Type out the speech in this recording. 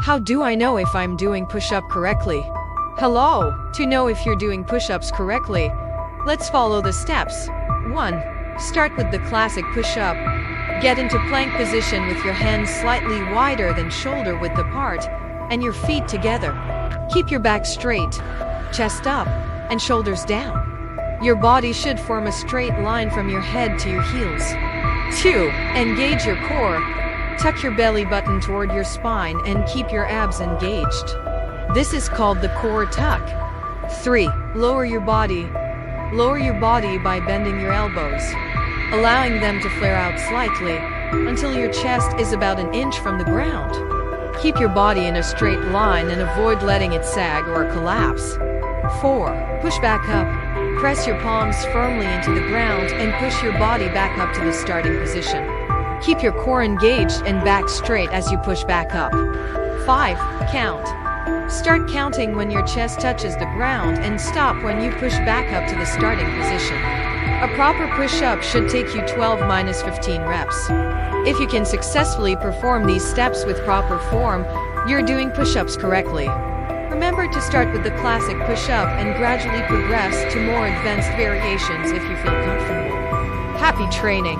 How do I know if I'm doing push-up correctly? Hello! To know if you're doing push-ups correctly, let's follow the steps. 1. Start with the classic push-up. Get into plank position with your hands slightly wider than shoulder width apart and your feet together. Keep your back straight, chest up, and shoulders down. Your body should form a straight line from your head to your heels. 2. Engage your core. Tuck your belly button toward your spine and keep your abs engaged. This is called the core tuck. 3. Lower your body. Lower your body by bending your elbows, allowing them to flare out slightly until your chest is about an inch from the ground. Keep your body in a straight line and avoid letting it sag or collapse. 4. Push back up. Press your palms firmly into the ground and push your body back up to the starting position. Keep your core engaged and back straight as you push back up. 5. Count. Start counting when your chest touches the ground and stop when you push back up to the starting position. A proper push-up should take you 12-15 reps. If you can successfully perform these steps with proper form, you're doing push-ups correctly. Remember to start with the classic push-up and gradually progress to more advanced variations if you feel comfortable. Happy training!